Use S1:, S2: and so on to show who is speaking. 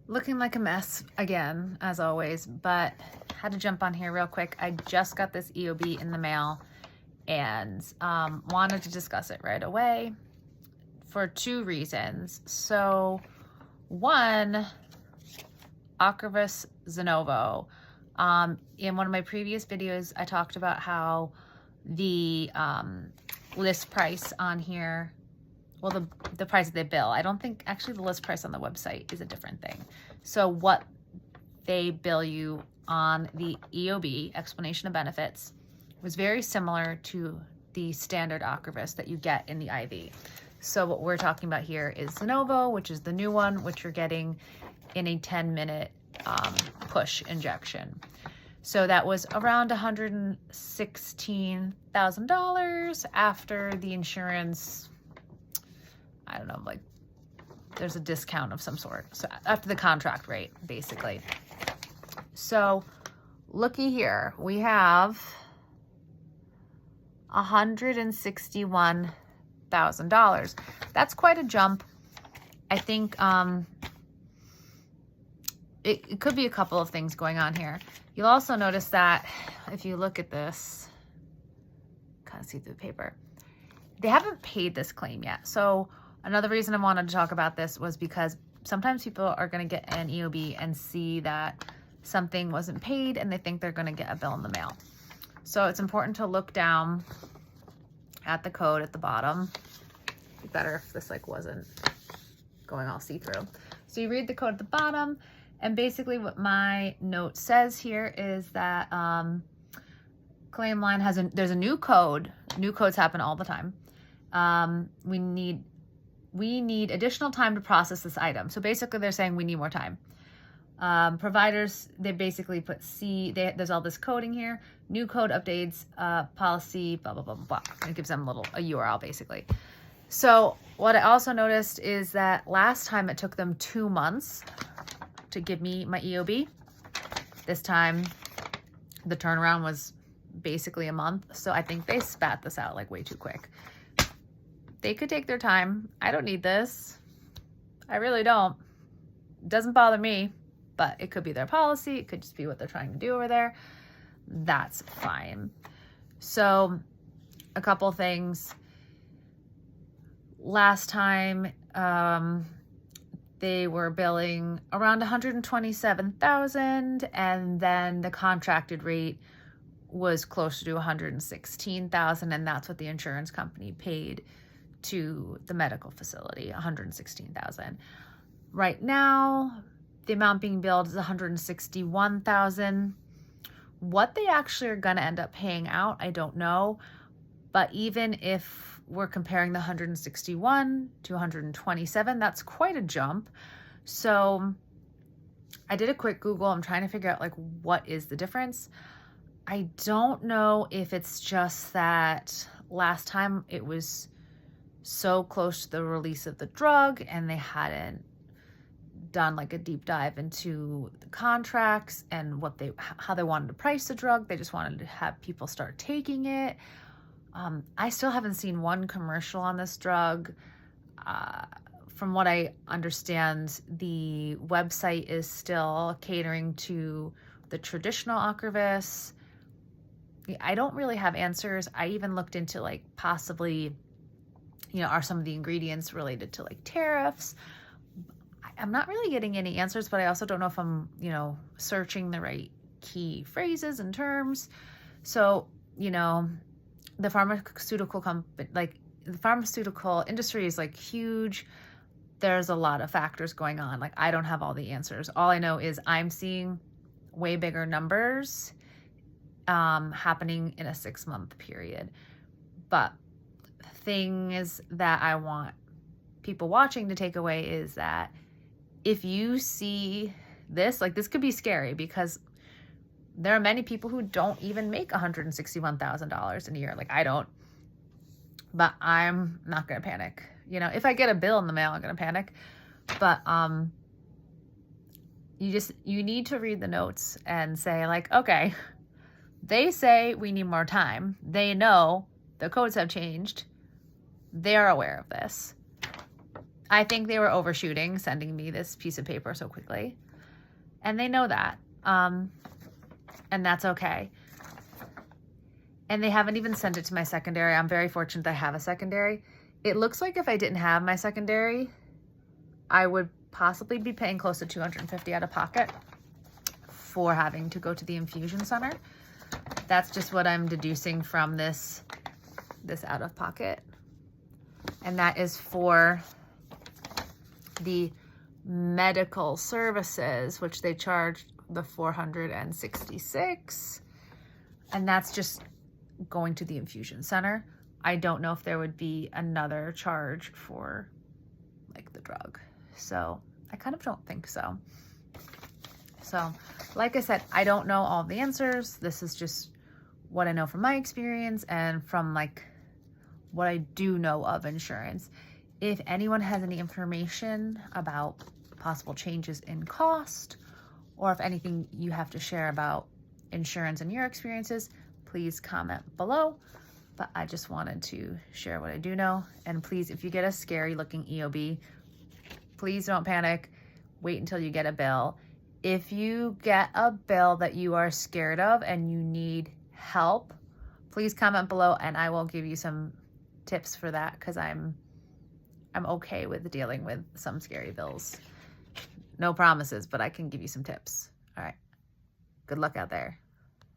S1: Looking like a mess again, as always, but had to jump on here real quick. I just got this EOB in the mail and wanted to discuss it right away for two reasons. So one, Ocrevus Zunovo. In one of my previous videos, I talked about how the list price on here, well, the price that they bill, I don't think, actually the list price on the website is a different thing. So what they bill you on the EOB, explanation of benefits, was very similar to the standard Ocrevus that you get in the IV. So what we're talking about here is Zunovo, which is the new one, which you're getting in a 10-minute push injection. So that was around $116,000 after the insurance, I don't know, like there's a discount of some sort. So after the contract rate, basically. So looky here, we have $161,000. That's quite a jump. I think it could be a couple of things going on here. You'll also notice that if you look at this, kind of see through the paper, they haven't paid this claim yet. So another reason I wanted to talk about this was because sometimes people are going to get an EOB and see that something wasn't paid and they think they're going to get a bill in the mail. So it's important to look down at the code at the bottom. It'd be better if this like wasn't going all see-through. So you read the code at the bottom, and basically what my note says here is that claim line has there's a new code. New codes happen all the time. We need additional time to process this item. So basically they're saying we need more time. Providers, they basically put there's all this coding here. New code updates, policy, blah, blah, blah, blah, blah. And it gives them a URL basically. So what I also noticed is that last time it took them 2 months to give me my EOB. This time the turnaround was basically a month. So I think they spat this out like way too quick. They could take their time. I don't need this. I really don't. It doesn't bother me, but it could be their policy. It could just be what they're trying to do over there. That's fine. So a couple things. Last time, they were billing around $127,000, and then the contracted rate was closer to $116,000, and that's what the insurance company paid to the medical facility, $116,000. Right now, the amount being billed is $161,000. What they actually are going to end up paying out, I don't know. But even if we're comparing the 161 to 127, that's quite a jump. So I did a quick Google. I'm trying to figure out like what is the difference. I don't know if it's just that last time it was so close to the release of the drug and they hadn't done like a deep dive into the contracts and how they wanted to price the drug. They just wanted to have people start taking it. I still haven't seen one commercial on this drug. From what I understand, the website is still catering to the traditional Ocrevus. I don't really have answers. I even looked into like possibly, are some of the ingredients related to like tariffs? I'm not really getting any answers, but I also don't know if I'm, searching the right key phrases and terms. So, the pharmaceutical industry is like huge. There's a lot of factors going on. Like I don't have all the answers. All I know is I'm seeing way bigger numbers happening in a 6-month period. But things that I want people watching to take away is that if you see this, like this could be scary because there are many people who don't even make $161,000 in a year. Like I don't, but I'm not going to panic. If I get a bill in the mail, I'm going to panic, but you need to read the notes and say like, okay, they say we need more time. They know the codes have changed. They're aware of this. I think they were overshooting sending me this piece of paper so quickly. And they know that. And that's okay. And they haven't even sent it to my secondary. I'm very fortunate that I have a secondary. It looks like if I didn't have my secondary, I would possibly be paying close to $250 out of pocket for having to go to the infusion center. That's just what I'm deducing from this out of pocket. And that is for the medical services, which they charged the $466. And that's just going to the infusion center. I don't know if there would be another charge for like the drug. So I kind of don't think so. So like I said, I don't know all the answers. This is just what I know from my experience and from like what I do know of insurance. If anyone has any information about possible changes in cost, or if anything you have to share about insurance and your experiences, please comment below. But I just wanted to share what I do know. And please, if you get a scary looking EOB, please don't panic. Wait until you get a bill. If you get a bill that you are scared of and you need help, please comment below and I will give you some tips for that, because I'm okay with dealing with some scary bills. No promises, but I can give you some tips. All right. Good luck out there.